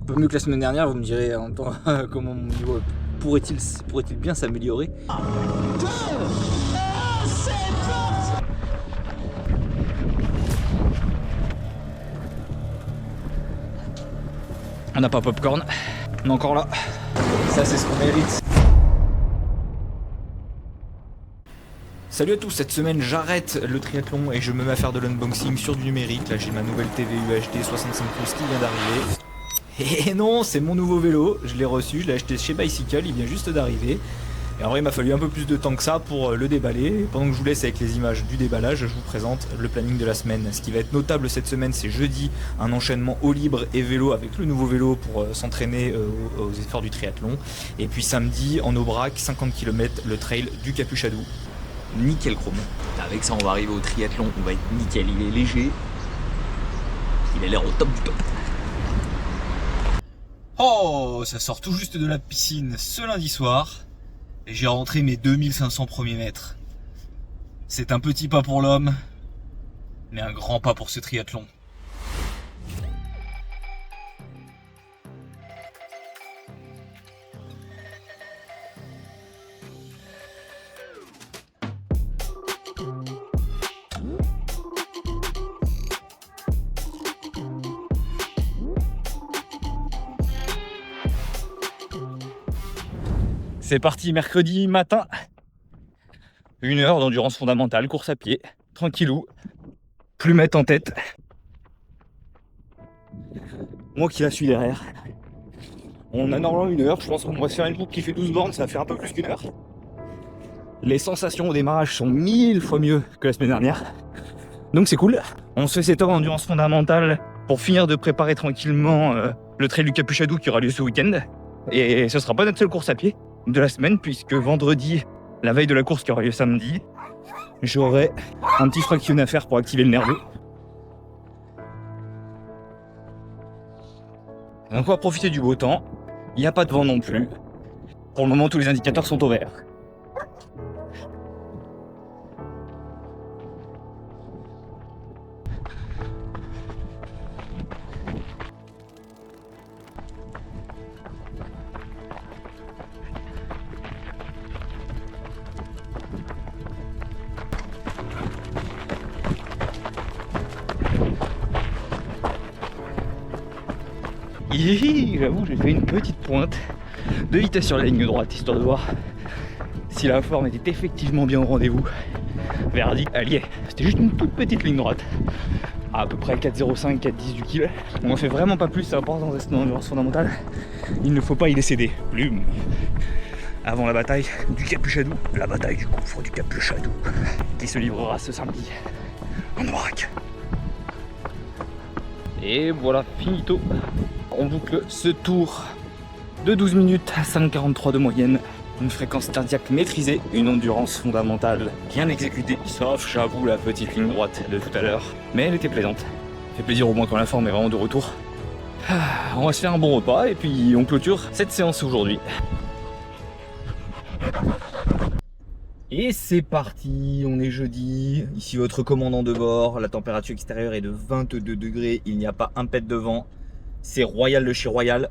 peu mieux que la semaine dernière, vous me direz en même temps comment mon niveau pourrait-il bien s'améliorer. On n'a pas popcorn, on est encore là. Ça c'est ce qu'on mérite. Salut à tous, cette semaine j'arrête le triathlon et je me mets à faire de l'unboxing sur du numérique. Là j'ai ma nouvelle TV UHD 65 pouces qui vient d'arriver. Et non, c'est mon nouveau vélo, je l'ai reçu, je l'ai acheté chez Bicycle, il vient juste d'arriver. Et en vrai il m'a fallu un peu plus de temps que ça pour le déballer. Et pendant que je vous laisse avec les images du déballage, je vous présente le planning de la semaine. Ce qui va être notable cette semaine, c'est jeudi, un enchaînement eau libre et vélo avec le nouveau vélo pour s'entraîner aux efforts du triathlon. Et puis samedi, en Aubrac, 50 km, le trail du Capuchadou. Nickel chrome. Avec ça on va arriver au triathlon, on va être nickel, il est léger. Il a l'air au top du top. Oh, ça sort tout juste de la piscine ce lundi soir. Et j'ai rentré mes 2500 premiers mètres. C'est un petit pas pour l'homme, mais un grand pas pour ce triathlon. C'est parti, mercredi matin. 1 heure d'endurance fondamentale, course à pied, tranquillou, plumette en tête. Moi qui la suis derrière. On a normalement 1 heure, je pense qu'on va se faire une boucle qui fait 12 bornes, ça va faire un peu plus qu'1 heure. Les sensations au démarrage sont 1000 fois mieux que la semaine dernière. Donc c'est cool. On se fait cette heure d'endurance fondamentale pour finir de préparer tranquillement le trail du Capuchadou qui aura lieu ce week-end. Et ce sera pas notre seule course à pied de la semaine, puisque vendredi, la veille de la course qui aura lieu samedi, j'aurai un petit fractionné à faire pour activer le nerveux. Donc on va profiter du beau temps, il n'y a pas de vent non plus. Pour le moment tous les indicateurs sont au vert. J'avoue, j'ai fait une petite pointe de vitesse sur la ligne droite, histoire de voir si la forme était effectivement bien au rendez-vous. Verdict, elle y est. C'était juste une toute petite ligne droite, à peu près 4,05, 4,10 du kill. On en fait vraiment pas plus, c'est important dans cette endurance fondamentale. Il ne faut pas y laisser des plumes. Avant la bataille du Capuchadou, la bataille du gouffre du Capuchadou, qui se livrera ce samedi en Aubrac. Et voilà, finito. On boucle ce tour de 12 minutes à 5,43 de moyenne. Une fréquence cardiaque maîtrisée, une endurance fondamentale bien exécutée, sauf j'avoue la petite ligne droite de tout à l'heure. Mais elle était plaisante. Fait plaisir au moins quand la forme est vraiment de retour. On va se faire un bon repas et puis on clôture cette séance aujourd'hui. Et c'est parti, on est jeudi. Ici votre commandant de bord, la température extérieure est de 22 degrés, il n'y a pas un pet de vent. C'est Royal de chez Royal.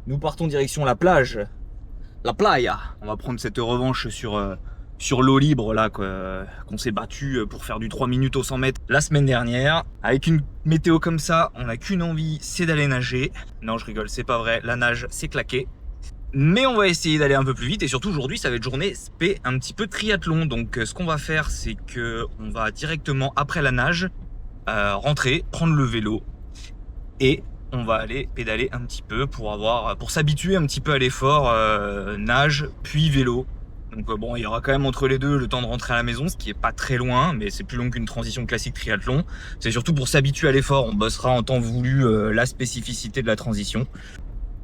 Nous partons direction la plage, la playa. On va prendre cette revanche sur l'eau libre là qu'on s'est battu pour faire du 3 minutes aux 100 mètres la semaine dernière. Avec une météo comme ça, on n'a qu'une envie, c'est d'aller nager. Non, je rigole, c'est pas vrai, la nage c'est claqué. Mais on va essayer d'aller un peu plus vite et surtout aujourd'hui ça va être journée spé un petit peu triathlon. Donc ce qu'on va faire, c'est que on va directement après la nage rentrer, prendre le vélo et on va aller pédaler un petit peu pour s'habituer un petit peu à l'effort nage puis vélo. Donc bon, il y aura quand même entre les deux le temps de rentrer à la maison, ce qui est pas très loin, mais c'est plus long qu'une transition classique triathlon. C'est surtout pour s'habituer à l'effort, on bossera en temps voulu la spécificité de la transition.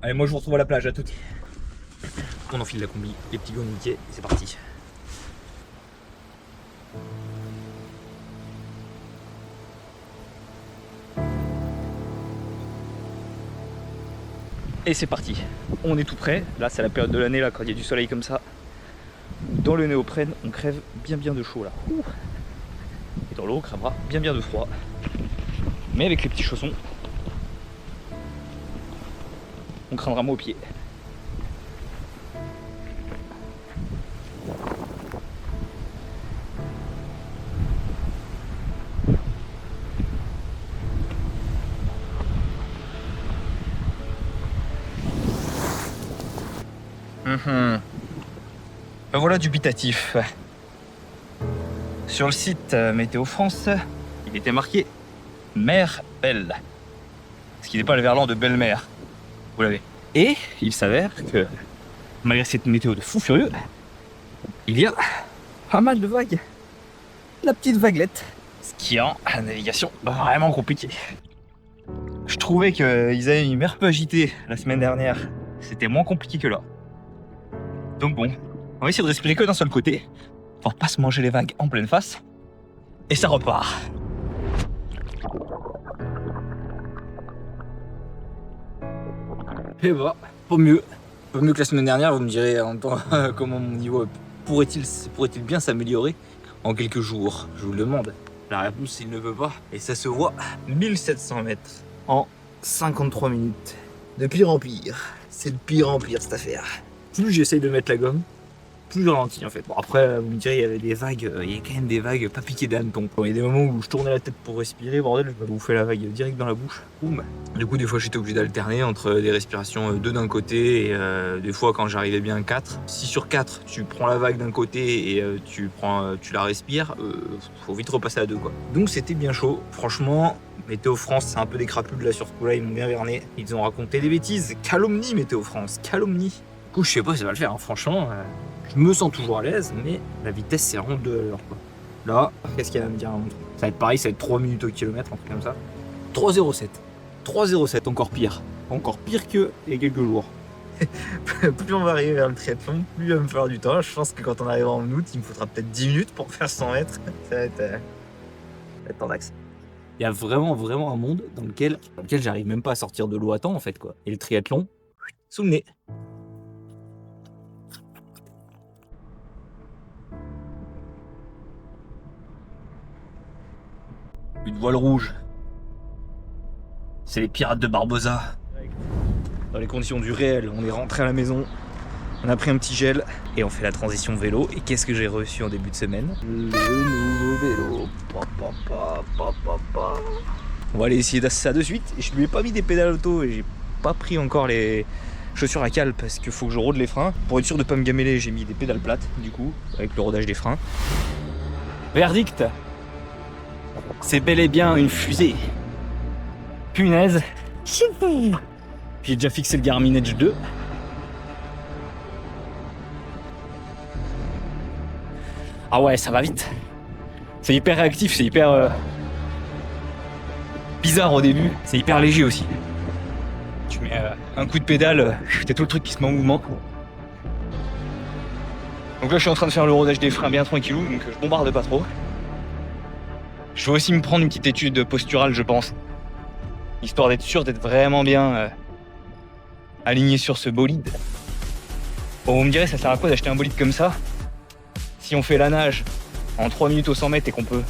Allez, moi je vous retrouve à la plage, à toutes. On enfile la combi, les petits gants nickel, c'est parti. Et c'est parti, on est tout prêt. Là c'est la période de l'année, là quand il y a du soleil comme ça. Dans le néoprène, on crève bien de chaud là. Et dans l'eau, on crèvera bien de froid. Mais avec les petits chaussons, on craindra moins au pied. Ben voilà dubitatif. Sur le site Météo France, il était marqué mer belle. Ce qui n'est pas le verlan de belle-mère. Vous l'avez. Et il s'avère que, malgré cette météo de fou furieux, il y a pas mal de vagues. La petite vaguelette. Ce qui rend la navigation vraiment compliquée. Je trouvais qu'ils avaient une mer peu agitée la semaine dernière. C'était moins compliqué que là. Donc bon, on va essayer de respirer que d'un seul côté pour pas se manger les vagues en pleine face. Et ça repart. Et bah, pas mieux. Pas mieux que la semaine dernière, vous me direz en même temps comment mon niveau pourrait-il bien s'améliorer en quelques jours. Je vous le demande. La réponse, il ne peut pas. Et ça se voit, 1700 mètres en 53 minutes. De pire en pire. C'est de pire en pire cette affaire. Plus j'essaye de mettre la gomme, plus je ralentis en fait. Bon après, vous me direz, il y avait des vagues, il y a quand même des vagues pas piquées d'hannetons. Il y a des moments où je tournais la tête pour respirer, bordel, je me bouffais la vague direct dans la bouche. Boum. Du coup, des fois, j'étais obligé d'alterner entre des respirations 2 d'un côté et des fois, quand j'arrivais bien 4. Si sur 4, tu prends la vague d'un côté et tu la respires, faut vite repasser à 2 quoi. Donc c'était bien chaud, franchement. Météo France, c'est un peu des crapules là sur ce coup-là, ils m'ont bien verné. Ils ont raconté des bêtises. Calomnie Météo France, calomnie. Du coup, je sais pas si ça va le faire, hein. Franchement, je me sens toujours à l'aise, mais la vitesse c'est vraiment 2 à l'heure quoi. Là, qu'est-ce qu'il y a à me dire? Ça va être pareil, ça va être 3 minutes au kilomètre, un truc comme ça. 3,07. 3,07, encore pire. Encore pire que il y a quelques jours. Plus on va arriver vers le triathlon, plus il va me falloir du temps. Je pense que quand on arrivera en août, il me faudra peut-être 10 minutes pour faire 100 mètres. Ça va être en axe. Il y a vraiment un monde dans lequel j'arrive même pas à sortir de l'eau à temps en fait quoi. Et le triathlon, sous le nez. Une voile rouge. C'est les pirates de Barbossa. Dans les conditions du réel, on est rentré à la maison, on a pris un petit gel et on fait la transition vélo. Et qu'est-ce que j'ai reçu en début de semaine? Le nouveau vélo. On va aller essayer ça de suite. Je lui ai pas mis des pédales auto et j'ai pas pris encore les chaussures à cale parce qu'il faut que je rôde les freins. Pour être sûr de pas me gameler, j'ai mis des pédales plates du coup, avec le rodage des freins. Verdict, c'est bel et bien une fusée. Punaise. J'ai déjà fixé le Garmin Edge 2. Ah ouais, ça va vite. C'est hyper réactif, c'est hyper bizarre au début. C'est hyper léger aussi. Tu mets un coup de pédale, t'as tout le truc qui se met en mouvement. Donc là, je suis en train de faire le rodage des freins bien tranquillou, donc je bombarde pas trop. Je vais aussi me prendre une petite étude posturale, je pense. Histoire d'être sûr d'être vraiment bien aligné sur ce bolide. Bon, vous me direz, ça sert à quoi d'acheter un bolide comme ça si on fait la nage en 3 minutes au 100 mètres et qu'on peut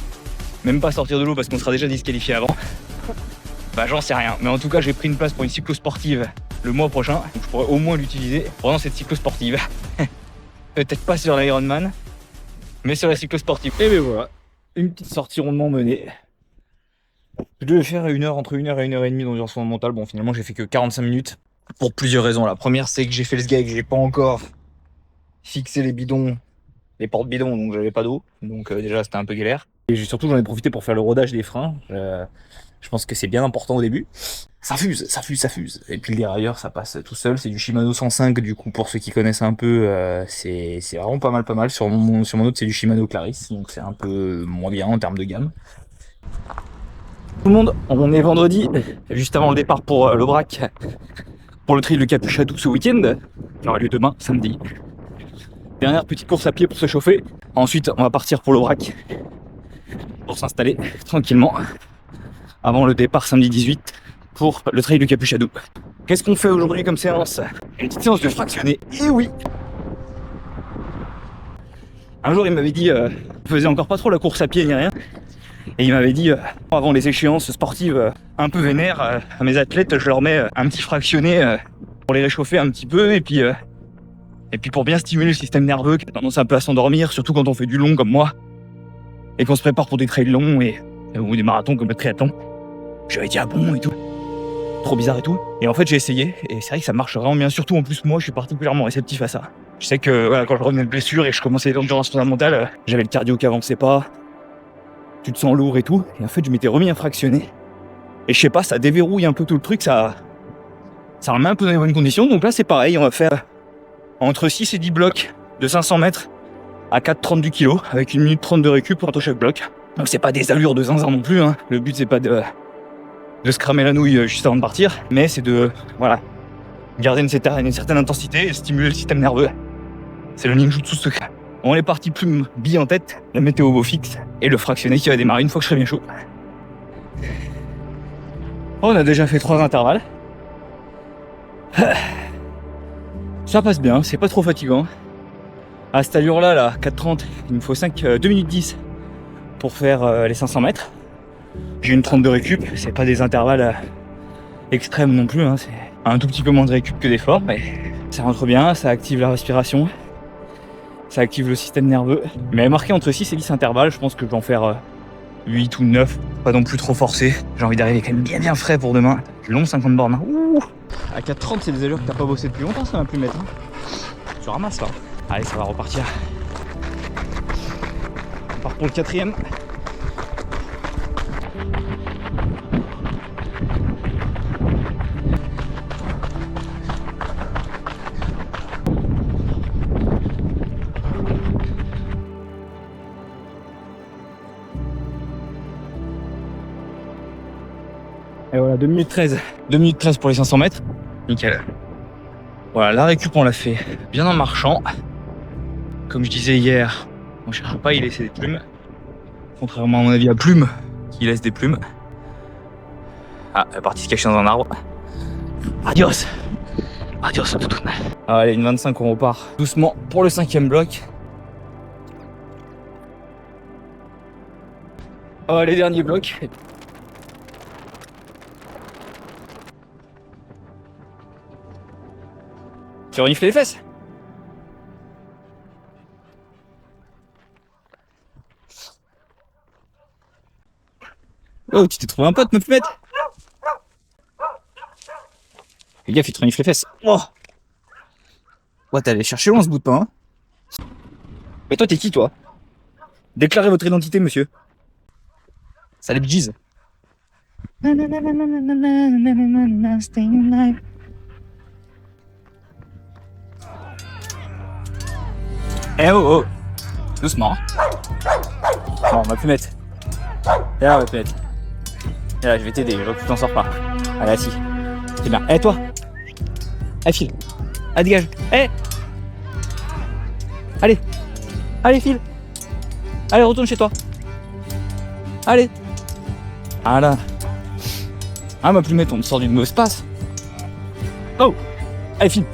même pas sortir de l'eau parce qu'on sera déjà disqualifié avant? Bah j'en sais rien, mais en tout cas j'ai pris une place pour une cyclo-sportive le mois prochain, donc je pourrais au moins l'utiliser pendant cette cyclo-sportive. Peut-être pas sur l'Ironman, mais sur la cyclo-sportive. Et ben voilà, une petite sortie rondement menée. Je devais faire entre 1 heure et 1 heure et demie d'endurance fondamentale. Bon, finalement, j'ai fait que 45 minutes pour plusieurs raisons. La première, c'est que j'ai fait le sgeg, j'ai pas encore fixé les bidons, les portes bidons, donc j'avais pas d'eau. Donc déjà, c'était un peu galère. Et surtout, j'en ai profité pour faire le rodage des freins. Je pense que c'est bien important au début. Ça fuse. Et puis le dérailleur, ça passe tout seul. C'est du Shimano 105, du coup, pour ceux qui connaissent un peu, c'est vraiment pas mal. Sur mon autre, c'est du Shimano Clarisse, donc c'est un peu moins bien en termes de gamme. Tout le monde, on est vendredi, juste avant le départ pour l'Aubrac, pour le trail de Capuchadou ce week-end, qui aura lieu demain, samedi. Dernière petite course à pied pour se chauffer. Ensuite, on va partir pour l'Aubrac, pour s'installer tranquillement, avant le départ samedi 18, pour le trail de Capuchadou. Qu'est-ce qu'on fait aujourd'hui comme séance? Une petite séance de fractionné, et oui! Un jour, il m'avait dit, je faisais encore pas trop la course à pied ni rien, et il m'avait dit, avant les échéances sportives un peu vénères, à mes athlètes, je leur mets un petit fractionné pour les réchauffer un petit peu et puis pour bien stimuler le système nerveux qui a tendance un peu à s'endormir, surtout quand on fait du long comme moi et qu'on se prépare pour des trails longs ou des marathons comme le triathlon. J'avais dit ah bon et tout, trop bizarre et tout. Et en fait j'ai essayé et c'est vrai que ça marche vraiment bien. Surtout en plus moi je suis particulièrement réceptif à ça. Je sais que voilà, quand je revenais de blessure et que je commençais l'endurance fondamentale, j'avais le cardio qui avançait pas, tu te sens lourd et tout. Et en fait je m'étais remis à fractionner. Et je sais pas, ça déverrouille un peu tout le truc, ça remet un peu dans les bonnes conditions. Donc là c'est pareil, on va faire entre 6 et 10 blocs de 500 mètres à 4,30 du kilo, avec 1 minute 30 de récup entre chaque bloc. Donc c'est pas des allures de zinzin non plus, hein. Le but c'est pas de se cramer la nouille juste avant de partir, mais c'est de garder une certaine intensité et stimuler le système nerveux. C'est le ninjutsu secret. On est parti, plume, bille en tête, la météo beau fixe et le fractionné qui va démarrer une fois que je serai bien chaud. On a déjà fait 3 intervalles. Ça passe bien, c'est pas trop fatigant. À cette allure-là, 4,30, il me faut 2 minutes 10 pour faire les 500 mètres. J'ai une 30 de récup, c'est pas des intervalles extrêmes non plus, hein. C'est un tout petit peu moins de récup que d'effort, mais ça rentre bien, ça active la respiration, ça active le système nerveux. Mais marqué entre 6 et 10 intervalles, je pense que je vais en faire 8 ou 9, pas non plus trop forcé. J'ai envie d'arriver quand même bien frais pour demain. Long 50 bornes. Ouh. À 4,30, c'est des allures que t'as pas bossé depuis longtemps, ça va plus mettre. Hein. Tu ramasses là. Allez, ça va repartir. On part pour le 4e. Et voilà, 2 minutes 13. 2 minutes 13 pour les 500 mètres. Nickel. Voilà, la récup, on l'a fait bien en marchant. Comme je disais hier, on ne cherche pas à y laisser des plumes. Contrairement à mon avis à Plume, qui laisse des plumes. Ah, elle est partie se cacher dans un arbre. Adios. Adios, tout. Allez, une 25, on repart doucement pour le 5e bloc. Oh, les derniers blocs. Tu renifles les fesses? Oh, tu t'es trouvé un pote, me mettre. Fais gaffe, il te renifle les fesses. Oh. Ouais, t'es allé chercher loin ce bout de pain, hein. Mais toi, t'es qui, toi? Déclarez votre identité, monsieur. Ça les bidjies. Eh oh. Doucement. Bon, on va plus mettre. Et là, on va plus mettre. Et là, je vais t'aider, je vois que tu t'en sors pas. Allez, assis. C'est bien. Eh, toi. Eh, file. Ah, dégage. Eh. Allez. Allez, file. Allez, retourne chez toi. Allez. Voilà. Ah, ma plumette, on te sort d'une mauvaise passe. Oh. Allez, file.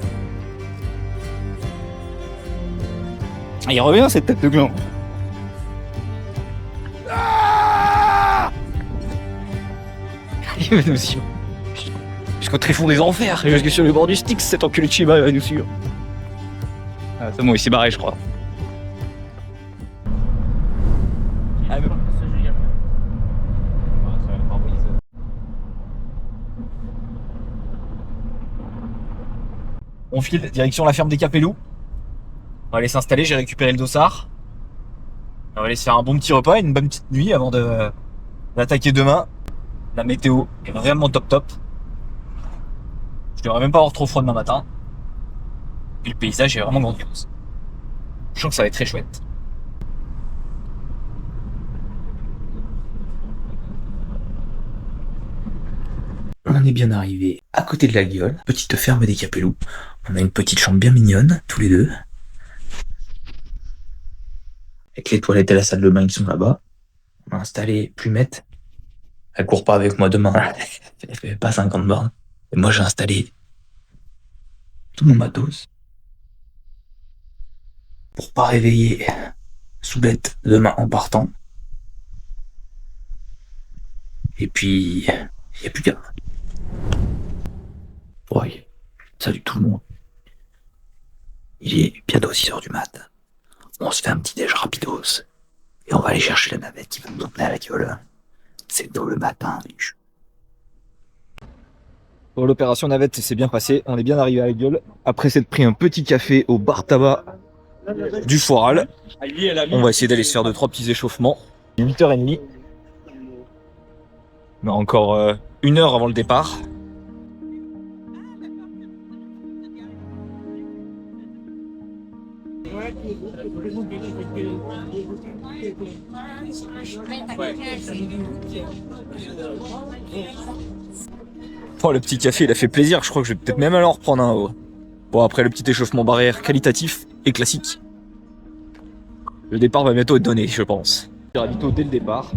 Ah, il revient cette tête de gland. Ah, il va nous suivre. Jusqu'au tréfonds des enfers. Jusque sur le bord du Styx, cet enculé de Shiba, il va nous suivre. Ah, c'est bon, il s'est barré, je crois. Ah, mais... On file direction la ferme des Capelloux. On va aller s'installer, j'ai récupéré le dossard. On va aller se faire un bon petit repas, une bonne petite nuit avant d'attaquer demain. La météo est vraiment top. Je devrais même pas avoir trop froid demain matin. Et le paysage est vraiment grandiose. Je sens que ça va être très chouette. On est bien arrivé à côté de la Guiole, petite ferme des Capelloux. On a une petite chambre bien mignonne, tous les deux. Avec les toilettes et la salle de bain qui sont là-bas. On a installé Plumette. Elle court pas avec moi demain. Elle fait pas 50 bornes. Et moi j'ai installé tout mon matos. Pour pas réveiller Soulette demain en partant. Et puis, il n'y a plus qu'à. Ouais. Salut tout le monde. Il est bientôt 6h du mat. On se fait un petit déj rapidos. Et on va aller chercher la navette qui va nous emmener à la gueule. C'est tôt le matin, biche. Bon, l'opération navette s'est bien passée, on est bien arrivé à la gueule. Après s'être pris un petit café au bar tabac du Foiral, on va essayer d'aller se faire 2-3 petits échauffements. 8h30. Mais encore 1 heure avant le départ. Oh, le petit café, il a fait plaisir. Je crois que je vais peut-être même aller en reprendre un. Oh. Bon, après le petit échauffement barrière qualitatif et classique. Le départ va bientôt être donné, je pense. Ravito dès le départ.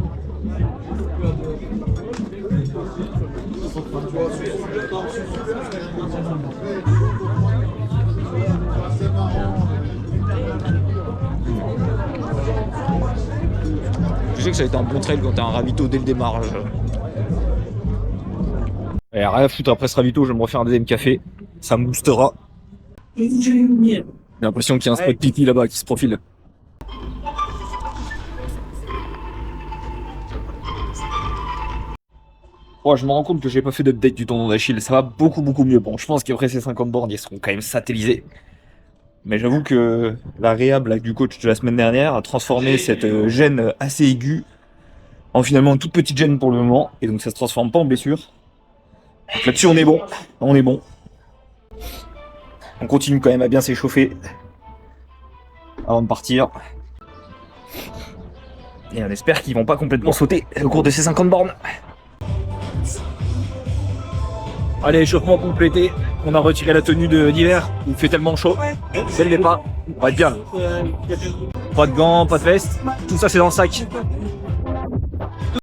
Je sais que ça va être un bon trail quand t'as un ravito dès le démarrage. Et rien à foutre après ce ravito, je vais me refaire un deuxième café. Ça me boostera. J'ai l'impression qu'il y a un spot pipi là-bas qui se profile. Oh, je me rends compte que j'ai pas fait d'update du tendon d'Achille. Ça va beaucoup mieux. Bon, je pense qu'après ces 50 bornes, ils seront quand même satellisés. Mais j'avoue que la réhab là, du coach de la semaine dernière a transformé cette gêne assez aiguë en finalement une toute petite gêne pour le moment. Et donc ça se transforme pas en blessure. Donc là-dessus, on est bon. On est bon. On continue quand même à bien s'échauffer avant de partir. Et on espère qu'ils vont pas complètement sauter au cours de ces 50 bornes. Allez, échauffement complété. On a retiré la tenue d'hiver. Il fait tellement chaud. C'est le départ. On va être bien. Pas de gants, pas de veste. Tout ça, c'est dans le sac.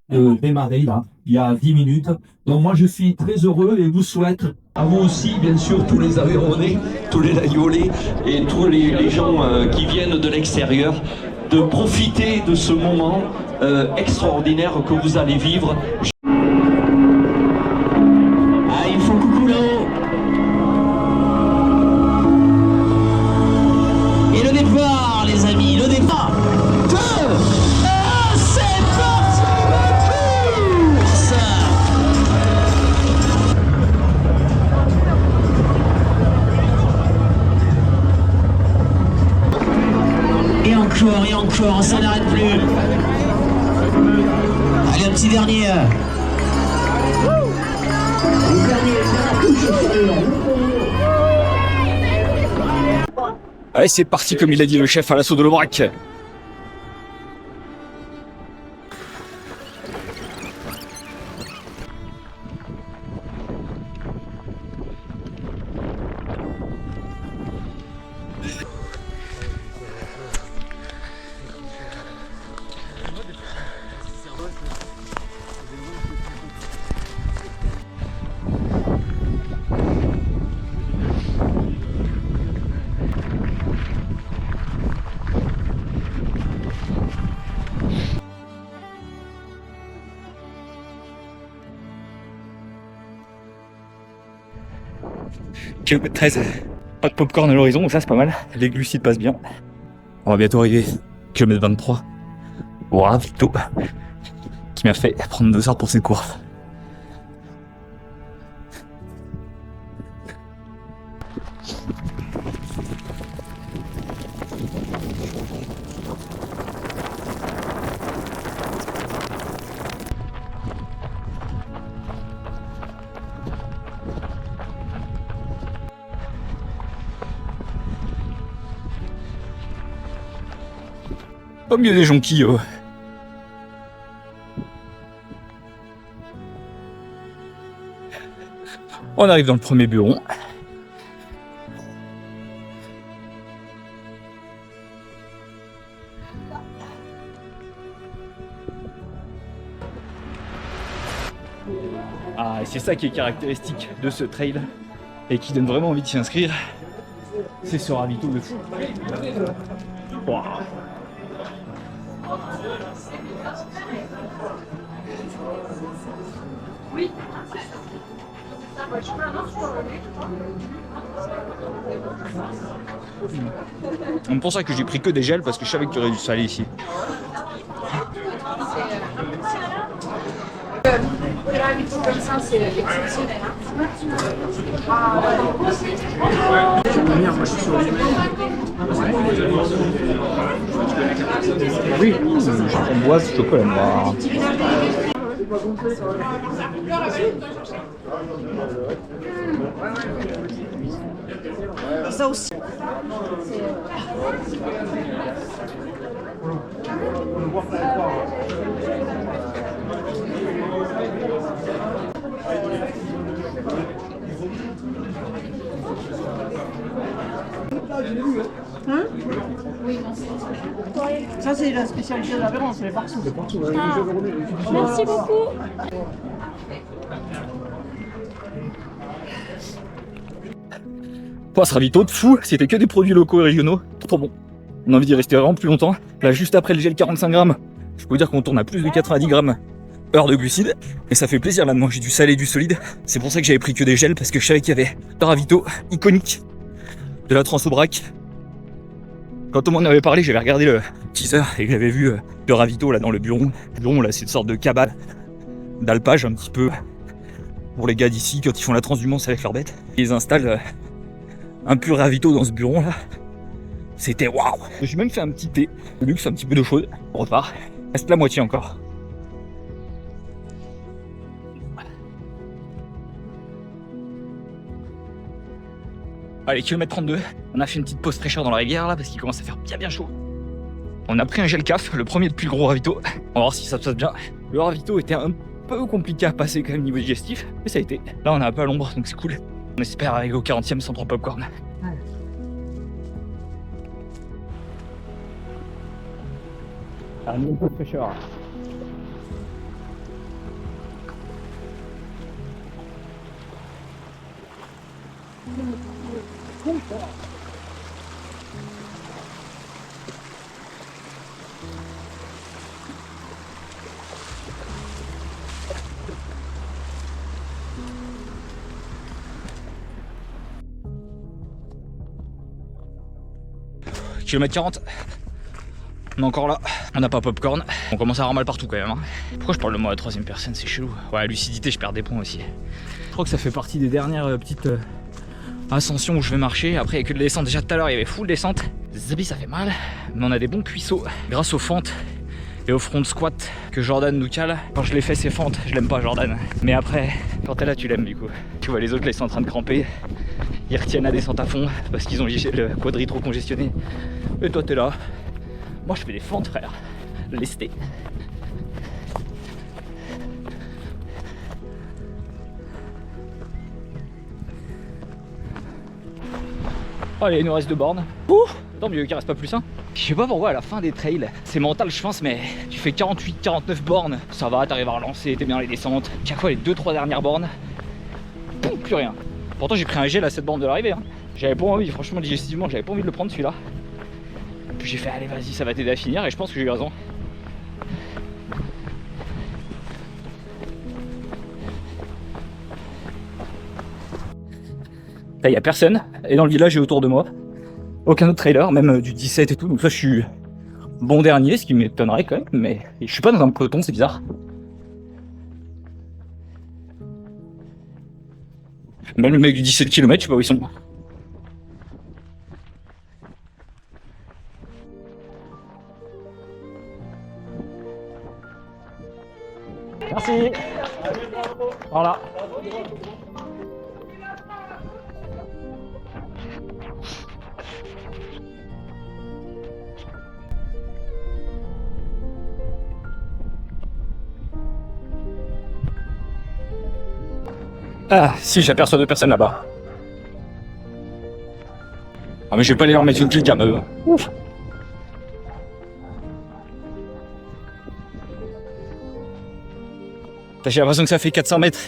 De démarrer là, il y a 10 minutes. Donc moi je suis très heureux et vous souhaite à vous aussi, bien sûr, tous les Aveyronnais, tous les Laguiolais et tous les gens qui viennent de l'extérieur, de profiter de ce moment extraordinaire que vous allez vivre. Ah, il faut coucou là-haut. Et le départ, les amis, le départ. C'est parti, la course. Et encore, ça n'arrête plus. Allez, un petit dernier. Allez, c'est parti comme il a dit le chef à l'assaut de l'Aubrac. Kilomètre 13, pas de popcorn à l'horizon, donc ça c'est pas mal. Les glucides passent bien. On va bientôt arriver. Kilomètre 23. Wow, Vito, qui m'a fait prendre 2 heures pour cette course. Pas mieux des jonquilles. On arrive dans le premier bureau. Ah, et c'est ça qui est caractéristique de ce trail et qui donne vraiment envie de s'y inscrire. C'est ce ravito de fou. Wow. C'est pour ça que j'ai pris que des gels parce que je savais qu'il y aurait du salé ici. Comme ça, c'est exceptionnel. Oui, framboise, chocolat noir. Ça aussi. Hein? Oui, ça c'est la spécialité de l'Aveyron, c'est les partout. Merci beaucoup. Ce ravito de fou, c'était que des produits locaux et régionaux, trop bon. On a envie d'y rester vraiment plus longtemps. Là, juste après le gel 45 grammes, je peux vous dire qu'on tourne à plus de 90 grammes heure de glucides. Et ça fait plaisir là de manger du salé et du solide. C'est pour ça que j'avais pris que des gels, parce que je savais qu'il y avait le ravito iconique de la Transobrac. Quand on m'en avait parlé, j'avais regardé le teaser et j'avais vu le ravito là dans le bureau. Le bureau là, c'est une sorte de cabane d'alpage un petit peu pour les gars d'ici quand ils font la transhumance avec leurs bêtes. Ils installent un pur ravito dans ce bureau là. C'était waouh. J'ai même fait un petit thé de luxe, un petit peu d'eau chaude. On repart. Reste la moitié encore. Allez, kilomètre 32. On a fait une petite pause fraîcheur dans la rivière là parce qu'il commence à faire bien chaud. On a pris un gel caf, le premier depuis le gros ravito. On va voir si ça se passe bien. Le ravito était un peu compliqué à passer quand même niveau digestif, mais ça a été. Là on est un peu à l'ombre donc c'est cool. On espère arriver au 40e sans trop popcorn. Un peu de fraîcheur. Kilomètre 40. On est encore là, on n'a pas popcorn. On commence à avoir mal partout quand même. Hein. Pourquoi je parle de moi à la troisième personne, c'est chelou. Ouais, lucidité, je perds des points aussi. Je crois que ça fait partie des dernières petites ascensions où je vais marcher. Après, il n'y a que de la descente. Déjà tout à l'heure, il y avait full descente. Zabi, ça fait mal. Mais on a des bons cuisseaux grâce aux fentes et au front squat que Jordan nous cale. Quand je les fais ces fentes, je l'aime pas Jordan. Mais après, quand t'es là, tu l'aimes du coup. Tu vois les autres là, ils sont en train de cramper. Ils retiennent la descente à fond parce qu'ils ont le quadri trop congestionné. Et toi, t'es là. Moi je fais des fentes frère, lesté. Allez, il nous reste 2 bornes. Ouh, tant mieux qu'il reste pas plus hein. Je sais pas pourquoi à la fin des trails, c'est mental je pense, mais tu fais 48-49 bornes, ça va, t'arrives à relancer, t'es bien les descentes. Chaque fois les 2-3 dernières bornes, boum, plus rien. Pourtant j'ai pris un gel à cette borne de l'arrivée. Hein. J'avais pas envie, franchement digestivement, j'avais pas envie de le prendre celui-là. Puis j'ai fait allez vas-y ça va t'aider à finir et je pense que j'ai eu raison. Là il n'y a personne et dans le village et autour de moi. Aucun autre trailer, même du 17 et tout. Donc là je suis bon dernier, ce qui m'étonnerait quand même, mais je suis pas dans un peloton, c'est bizarre. Même le mec du 17 km, je sais pas où ils sont. Merci. Voilà. Ah, si, j'aperçois 2 personnes là-bas. Ah, mais je vais pas aller leur mettre une clique à eux. Ouf. J'ai l'impression que ça fait 400 mètres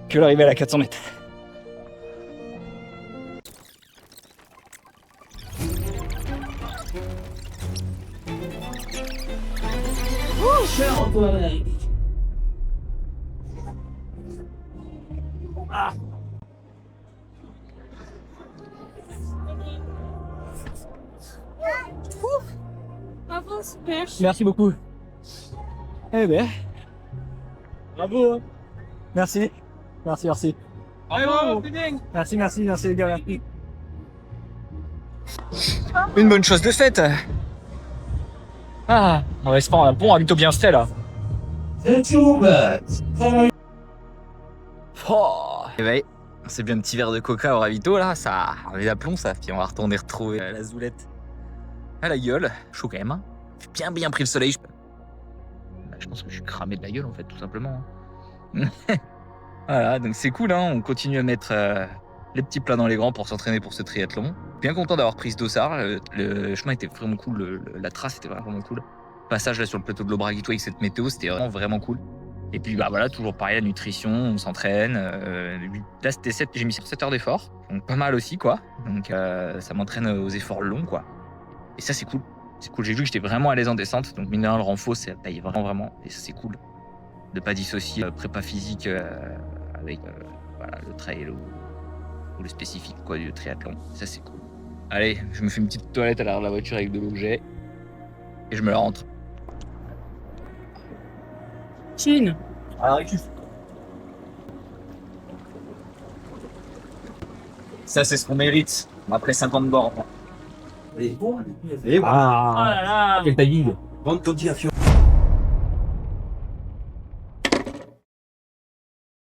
que l'arrivée à la 400 mètres. Oh, cher Antoine. Bravo, super. Merci beaucoup. Eh ben. Bravo. Merci. Merci, merci. Bravo. Merci, merci, merci les gars. Merci. Une bonne chose de faite. Ah, on va se prendre un bon habito bien style là. Oh, et ben, c'est bien un petit verre de coca au ravito là, ça enlève la plomb ça. Puis on va retourner retrouver la zoulette. À la gueule, chaud quand même. Hein. J'ai bien pris le soleil. Je pense que je suis cramé de la gueule en fait, tout simplement. Voilà, donc c'est cool, hein. On continue à mettre les petits plats dans les grands pour s'entraîner pour ce triathlon. Bien content d'avoir pris ce dossard. Le chemin était vraiment cool, la trace était vraiment cool. Le passage là sur le plateau de l'Aubrac avec cette météo, c'était vraiment cool. Et puis bah voilà, toujours pareil, la nutrition, on s'entraîne. Là c'était j'ai mis 7 heures d'effort, donc pas mal aussi quoi. Donc ça m'entraîne aux efforts longs quoi. Et ça c'est cool. C'est cool, j'ai vu que j'étais vraiment à l'aise en descente, donc mine de rien, le renfort ça paye vraiment. Et ça c'est cool. De pas dissocier prépa physique avec voilà, le trail ou le spécifique quoi, du triathlon. Ça c'est cool. Allez, je me fais une petite toilette à l'arrière de la voiture avec de l'eau que j'ai. Et je me la rentre. Chine. Ça c'est ce qu'on mérite après 50 bords. Ah, quel timing. Rentre ton petit